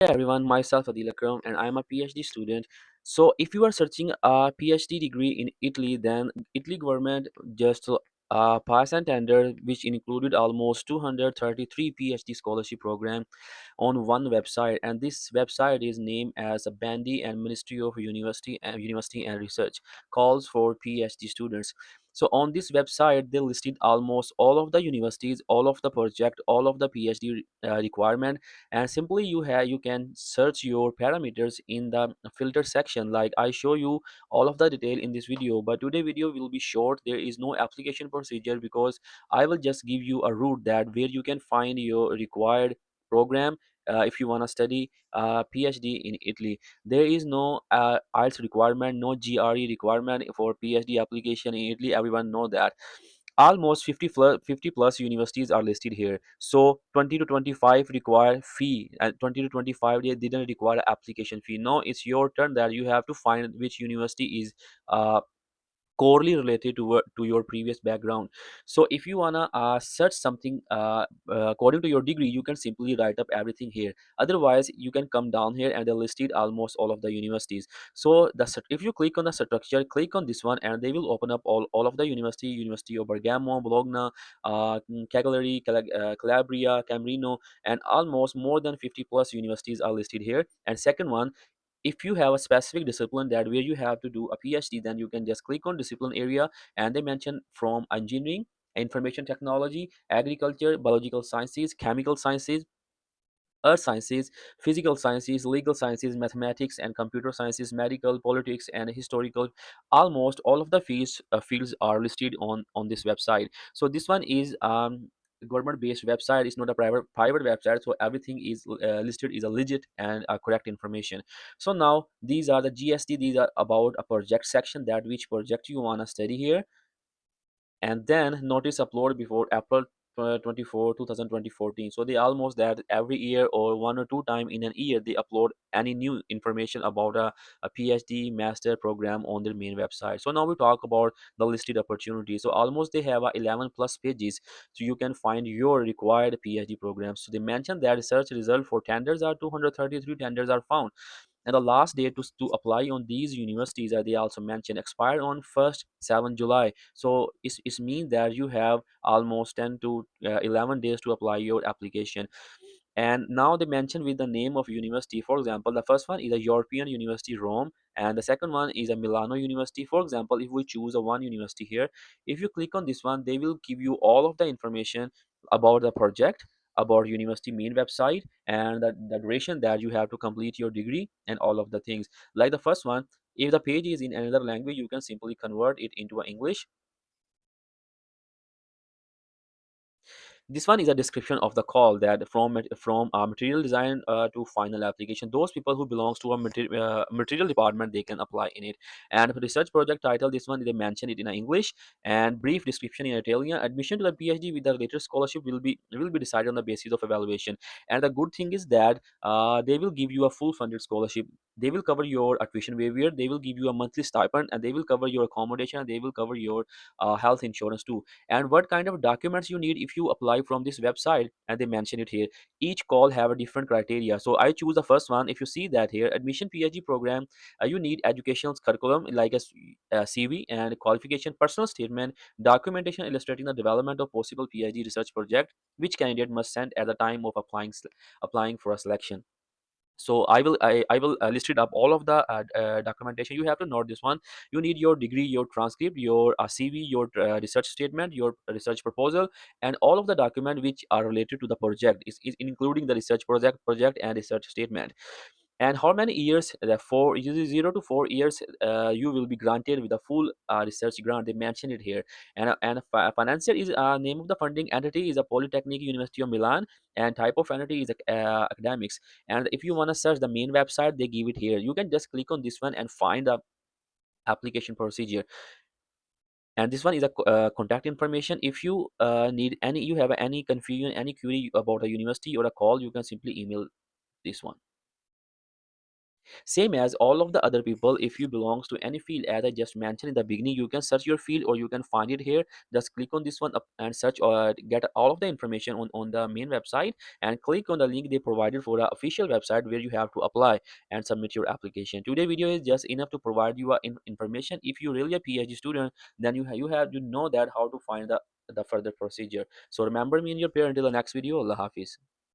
Hey everyone, myself Adil Akram and I'm a PhD student. So if you are searching a PhD degree in Italy, then Italy government just passed a tender which included almost 233 PhD scholarship program on one website, and this website is named as a Bandi and Ministry of University and Research calls for PhD students. So on this website they listed almost all of the universities, all of the project, all of the PhD requirement, and simply you can search your parameters in the filter section. Like I show you all of the detail in this video, but today video will be short. There is no application procedure because I will just give you a route that where you can find your required program. If you want to study PhD in Italy, there is no IELTS requirement, no GRE requirement for PhD application in Italy. Everyone know that almost 50 plus universities are listed here. So 20 to 25 require fee, and 20 to 25 they didn't require application fee. Now it's your turn that you have to find which university is uh, corely related to your previous background. So if you wanna search something according to your degree, you can simply write up everything here. Otherwise you can come down here and they listed almost all of the universities. So if you click on the structure, click on this one and they will open up all of the University of Bergamo, Bologna, Cagliari, Calabria, Cambrino, and almost more than 50 plus universities are listed here. And second one, if you have a specific discipline that where you have to do a PhD, then you can just click on discipline area, and they mention from engineering, information technology, agriculture, biological sciences, chemical sciences, earth sciences, physical sciences, legal sciences, mathematics and computer sciences, medical, politics, and historical. Almost all of the fields are listed on this website. So this one is government based website. It's not a private website, so everything is listed is a legit and correct information. So now these are the GST. These are about a project section, that which project you want to study here. And then notice upload before April 24 2014. So they almost that every year or one or two time in an year they upload any new information about a PhD master program on their main website. So now we talk about the listed opportunities. So almost they have 11 plus pages, so you can find your required PhD programs. So they mentioned that research result for tenders are 233 tenders are found, and the last day to apply on these universities, they also mentioned expire on 1st 7 July. So it means that you have almost 10 to 11 days to apply your application. And now they mention with the name of university. For example, the first one is a European University Rome, and the second one is a Milano University. For example, if we choose a one university here, if you click on this one, they will give you all of the information about the project, about university main website, and the duration that you have to complete your degree, and all of the things. Like the first one, if the page is in another language, you can simply convert it into English. This one is a description of the call, that from material design to final application. Those people who belongs to a material department, they can apply in it. And for research project title, this one they mention it in English, and brief description in Italian. Admission to the PhD with the later scholarship will be decided on the basis of evaluation. And the good thing is that they will give you a full funded scholarship. They will cover your tuition waiver, they will give you a monthly stipend, and they will cover your accommodation, and they will cover your health insurance too. And what kind of documents you need if you apply from this website, and they mention it here. Each call have a different criteria, so I choose the first one. If you see that here, admission PhD program, you need educational curriculum like a CV and qualification, personal statement, documentation illustrating the development of possible PhD research project which candidate must send at the time of applying for a selection. So I will list it up all of the documentation. You have to note this one. You need your degree, your transcript, your CV, your research statement, your research proposal, and all of the document which are related to the project is including the research project and research statement. And how many years, the 0 to 4 years, you will be granted with a full research grant. They mention it here. And financier is name of the funding entity is a Polytechnic University of Milan, and type of entity is academics. And if you want to search the main website, they give it here. You can just click on this one and find the application procedure. And this one is a contact information. If you need any, you have any confusion, any query about a university or a call, you can simply email this one. Same as all of the other people, if you belongs to any field, as I just mentioned in the beginning, you can search your field or you can find it here. Just click on this one up and search or get all of the information on the main website, and click on the link they provided for the official website where you have to apply and submit your application. Today video is just enough to provide you information. If you really a PhD student, then you know that how to find the further procedure. So remember me in your prayer. Until the next video, Allah Hafiz.